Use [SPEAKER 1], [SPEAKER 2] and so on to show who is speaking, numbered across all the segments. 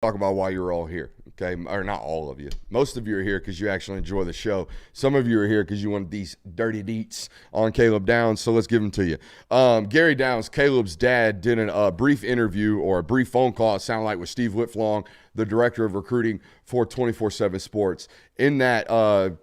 [SPEAKER 1] talk about why you're all here, okay? Or not all of you. Most of you are here because you actually enjoy the show. Some of you are here because you want these dirty deets on Caleb Downs, so let's give them to you. Gary Downs, Caleb's dad, did a brief interview or a brief phone call, it sounded like, with Steve Whitflong, the director of recruiting for 24/7 Sports. In that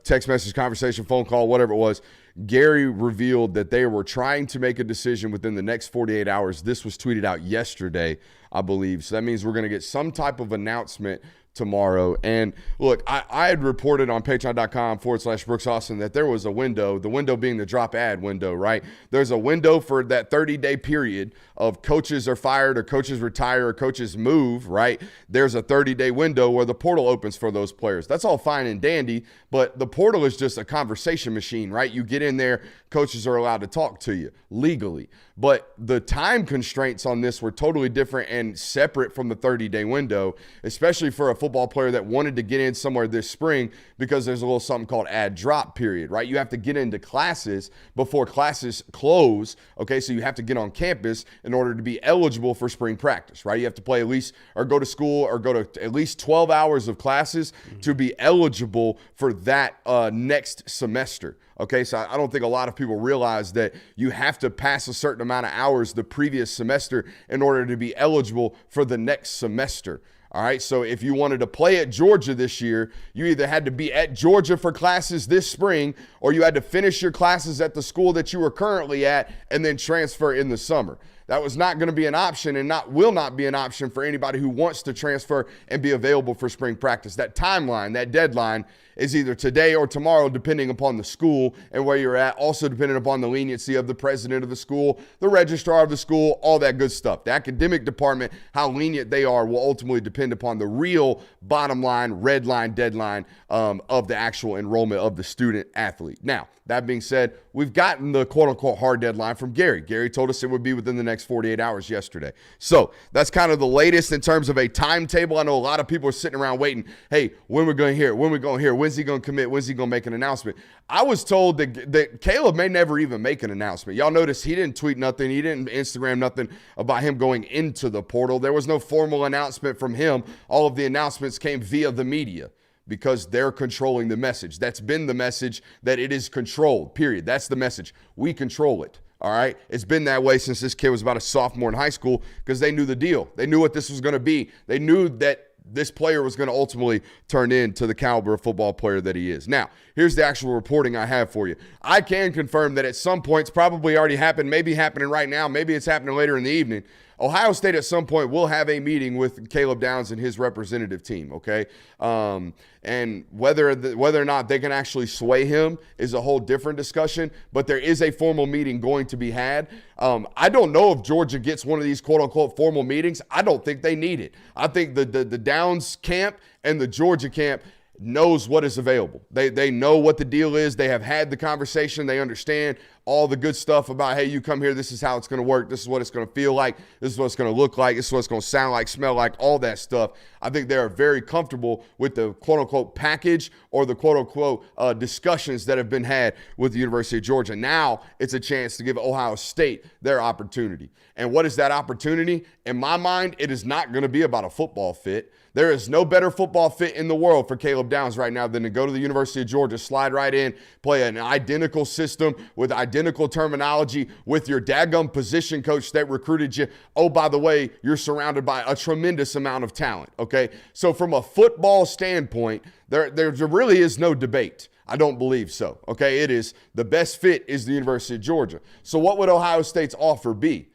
[SPEAKER 1] text message, conversation, phone call, whatever it was, Gary revealed that they were trying to make a decision within the next 48 hours. This was tweeted out yesterday, I believe. So that means we're going to get some type of announcement tomorrow. And look, I had reported on patreon.com/Brooks Austin that there was a window, the window being the drop ad window, right? There's a window for that 30-day period of coaches are fired or coaches retire or coaches move, right? There's a 30-day window where the portal opens for those players. That's all fine and dandy, but the portal is just a conversation machine, right? You get in there, coaches are allowed to talk to you legally. But the time constraints on this were totally different and separate from the 30-day window, especially for a football player that wanted to get in somewhere this spring, because there's a little something called ad drop period, right? You have to get into classes before classes close, okay? So you have to get on campus in order to be eligible for spring practice, right? You have to play at least, or go to school, or go to at least 12 hours of classes to be eligible for that next semester. Okay, so I don't think a lot of people realize that you have to pass a certain amount of hours the previous semester in order to be eligible for the next semester. All right, so if you wanted to play at Georgia this year, you either had to be at Georgia for classes this spring, or you had to finish your classes at the school that you were currently at and then transfer in the summer. That was not going to be an option, and will not be an option for anybody who wants to transfer and be available for spring practice. That timeline, that deadline, is either today or tomorrow, depending upon the school and where you're at, also depending upon the leniency of the president of the school, the registrar of the school, all that good stuff. The academic department, how lenient they are, will ultimately depend upon the real bottom line, red line, deadline of the actual enrollment of the student athlete. Now, that being said, we've gotten the quote-unquote hard deadline from Gary. Gary told us it would be within the next 48 hours yesterday. So that's kind of the latest in terms of a timetable. I know a lot of people are sitting around waiting, hey, when we're going to hear it? When we're going to hear it? When's he going to commit? When's he going to make an announcement? I was told that Caleb may never even make an announcement. Y'all notice he didn't tweet nothing. He didn't Instagram nothing about him going into the portal. There was no formal announcement from him. All of the announcements came via the media, because they're controlling the message. That's been the message, that it is controlled, period. That's the message. We control it, all right? It's been that way since this kid was about a sophomore in high school, because they knew the deal. They knew what this was going to be. They knew that this player was going to ultimately turn into the caliber of football player that he is. Now, here's the actual reporting I have for you. I can confirm that at some point, it's probably already happened, maybe happening right now, maybe it's happening later in the evening, Ohio State at some point will have a meeting with Caleb Downs and his representative team, okay? And whether or not they can actually sway him is a whole different discussion, but there is a formal meeting going to be had. I don't know if Georgia gets one of these quote-unquote formal meetings. I don't think they need it. I think the Downs camp and the Georgia camp knows what is available. They know what the deal is. They have had the conversation. They understand all the good stuff about, hey, you come here, this is how it's going to work. This is what it's going to feel like. This is what it's going to look like. This is what it's going to sound like, smell like, all that stuff. I think they are very comfortable with the quote-unquote package or the quote-unquote discussions that have been had with the University of Georgia. Now it's a chance to give Ohio State their opportunity. And what is that opportunity? In my mind, it is not going to be about a football fit. There is no better football fit in the world for Caleb Downs right now than to go to the University of Georgia, slide right in, play an identical system with identical terminology with your daggum position coach that recruited you. Oh, by the way, you're surrounded by a tremendous amount of talent, okay? So from a football standpoint, there really is no debate. I don't believe so, okay? It is the best fit is the University of Georgia. So what would Ohio State's offer be?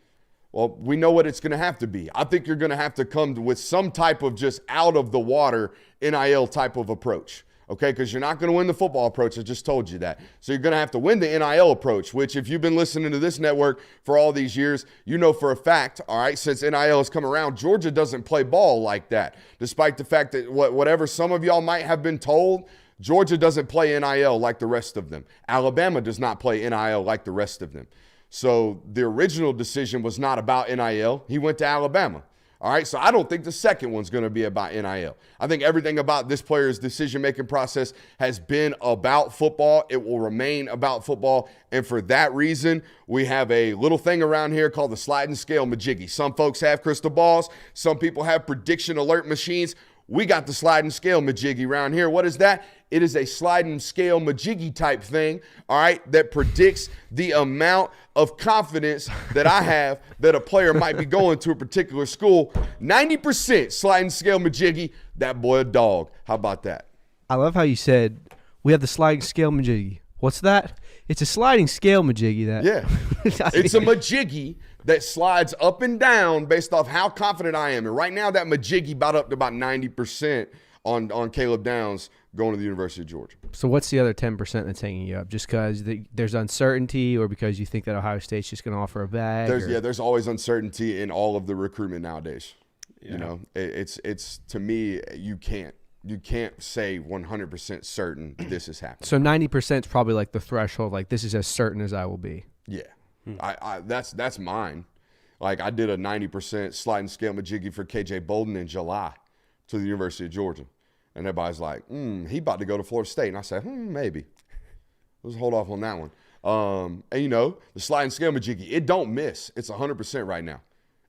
[SPEAKER 1] Well, we know what it's going to have to be. I think you're going to have to come with some type of just out of the water NIL type of approach, okay? Because you're not going to win the football approach. I just told you that. So you're going to have to win the NIL approach, which if you've been listening to this network for all these years, you know for a fact, all right, since NIL has come around, Georgia doesn't play ball like that. Despite the fact that whatever some of y'all might have been told, Georgia doesn't play NIL like the rest of them. Alabama does not play NIL like the rest of them. So the original decision was not about NIL. He went to Alabama. All right, so I don't think the second one's going to be about NIL. I think everything about this player's decision-making process has been about football. It will remain about football, and for that reason, we have a little thing around here called the sliding scale majiggy. Some folks have crystal balls. Some people have prediction alert machines. We got the sliding scale majiggy around here. What is that? It is a sliding scale majiggy type thing, all right, that predicts the amount of confidence that I have that a player might be going to a particular school. 90% sliding scale majiggy, that boy a dog. How about that?
[SPEAKER 2] I love how you said we have the sliding scale majiggy. What's that? It's a sliding scale majiggy.
[SPEAKER 1] Yeah. It's a majiggy that slides up and down based off how confident I am. And right now that majiggy about up to about 90% on Caleb Downs going to the University of Georgia.
[SPEAKER 2] So what's the other 10% that's hanging you up? Just because there's uncertainty, or because you think that Ohio State's just going to offer a bag?
[SPEAKER 1] There's always uncertainty in all of the recruitment nowadays. Yeah. You know, it's to me, you can't say 100% certain this is happening.
[SPEAKER 2] So 90% is probably like the threshold, like this is as certain as I will be.
[SPEAKER 1] Yeah. That's mine. Like I did a 90% sliding scale majiggy for KJ Bolden in July to the University of Georgia. And everybody's like, he about to go to Florida State. And I said, maybe. Let's hold off on that one. And, you know, the sliding scale majiggy, it don't miss. It's 100% right now.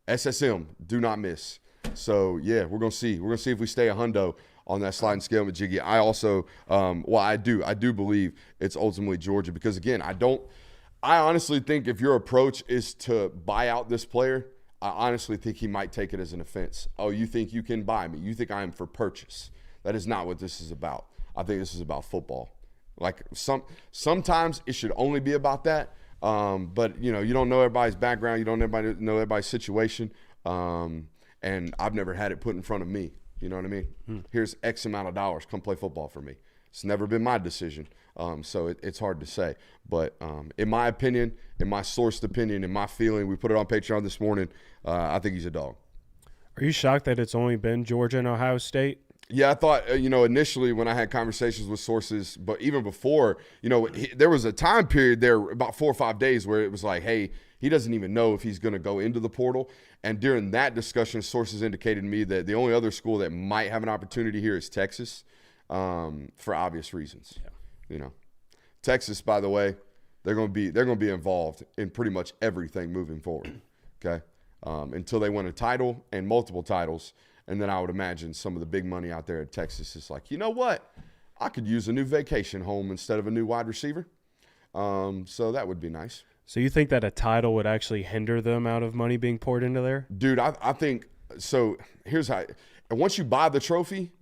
[SPEAKER 1] SSM, do not miss. So, yeah, we're going to see. We're going to see if we stay a hundo on that sliding scale majiggy. I also, I do believe it's ultimately Georgia because, again, I honestly think if your approach is to buy out this player, I honestly think he might take it as an offense. Oh, you think you can buy me? You think I am for purchase? That is not what this is about. I think this is about football. Like sometimes it should only be about that. But you know, you don't know everybody's background. You don't know everybody's situation. And I've never had it put in front of me. You know what I mean? Here's X amount of dollars. Come play football for me. It's never been my decision. So it's hard to say. But in my opinion, in my sourced opinion, in my feeling, we put it on Patreon this morning, I think he's a dog.
[SPEAKER 3] Are you shocked that it's only been Georgia and Ohio State?
[SPEAKER 1] Yeah, I thought, initially when I had conversations with sources, but even before, there was a time period there, about 4 or 5 days, where it was like, hey, he doesn't even know if he's going to go into the portal. And during that discussion, sources indicated to me that the only other school that might have an opportunity here is Texas, for obvious reasons. Yeah. Texas, by the way, they're going to be involved in pretty much everything moving forward. Okay, until they win a title and multiple titles. And then I would imagine some of the big money out there at Texas is like, you know what? I could use a new vacation home instead of a new wide receiver. So that would be nice.
[SPEAKER 3] So you think that a title would actually hinder the amount of money being poured into there?
[SPEAKER 1] Dude, I think – so here's how – and once you buy the trophy,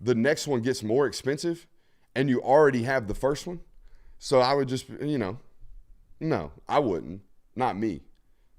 [SPEAKER 1] the next one gets more expensive, and you already have the first one. So I would just, no, I wouldn't. Not me.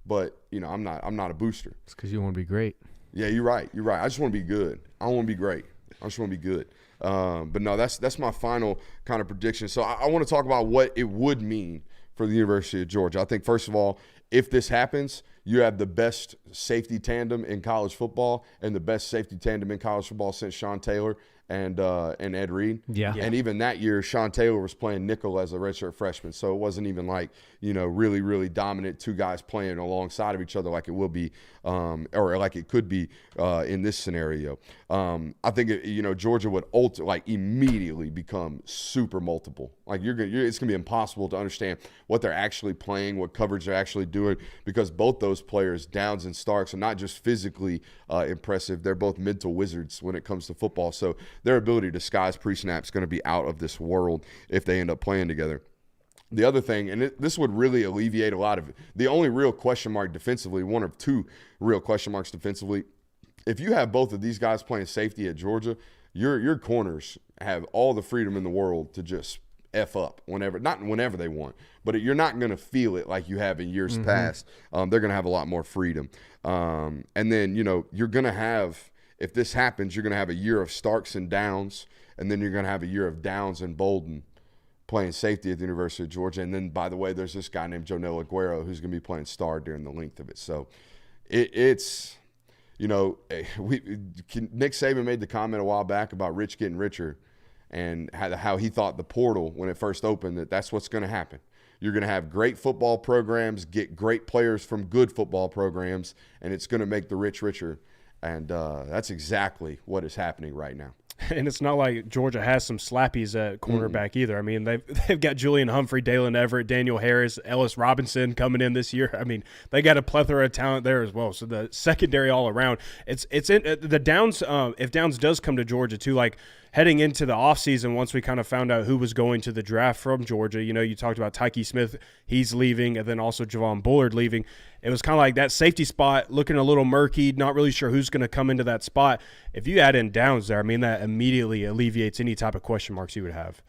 [SPEAKER 1] But, I'm not a booster.
[SPEAKER 2] It's because you want to be great.
[SPEAKER 1] Yeah, you're right. I just want to be good. I don't want to be great. I just want to be good. But no, that's my final kind of prediction. So I want to talk about what it would mean for the University of Georgia. I think, first of all, if this happens, you have the best safety tandem in college football and the best safety tandem in college football since Sean Taylor and Ed Reed.
[SPEAKER 2] Yeah.
[SPEAKER 1] And even that year, Sean Taylor was playing nickel as a redshirt freshman. So it wasn't even like, really, really dominant two guys playing alongside of each other like it will be or like it could be in this scenario. I think, Georgia would immediately become super multiple. Like it's going to be impossible to understand what they're actually playing, what coverage they're actually doing, because both those players, Downs and Starks, are not just physically impressive. They're both mental wizards when it comes to football. So their ability to disguise pre-snap is going to be out of this world if they end up playing together. The other thing, and this would really alleviate a lot of it, the only real question mark defensively, one of two real question marks defensively, if you have both of these guys playing safety at Georgia, your corners have all the freedom in the world to just F up not whenever they want, but you're not going to feel it like you have in years past. They're going to have a lot more freedom. And then, you're going to have, if this happens, you're going to have a year of Starks and Downs, and then you're going to have a year of Downs and Bolden playing safety at the University of Georgia. And then, by the way, there's this guy named Jonel Aguero who's going to be playing star during the length of it. So it's, Nick Saban made the comment a while back about Rich getting richer and how he thought the portal, when it first opened, that's what's going to happen. You're going to have great football programs, get great players from good football programs, and it's going to make the rich richer. And that's exactly what is happening right now.
[SPEAKER 3] And it's not like Georgia has some slappies at cornerback either. I mean, they've got Julian Humphrey, Dalen Everett, Daniel Harris, Ellis Robinson coming in this year. I mean, they got a plethora of talent there as well. So the secondary all around, it's in the Downs. If Downs does come to Georgia too, like heading into the offseason, once we kind of found out who was going to the draft from Georgia, you talked about Tyke Smith, he's leaving, and then also Javon Bullard leaving. It was kind of like that safety spot looking a little murky, not really sure who's going to come into that spot. If you add in Downs there, I mean, that immediately alleviates any type of question marks you would have.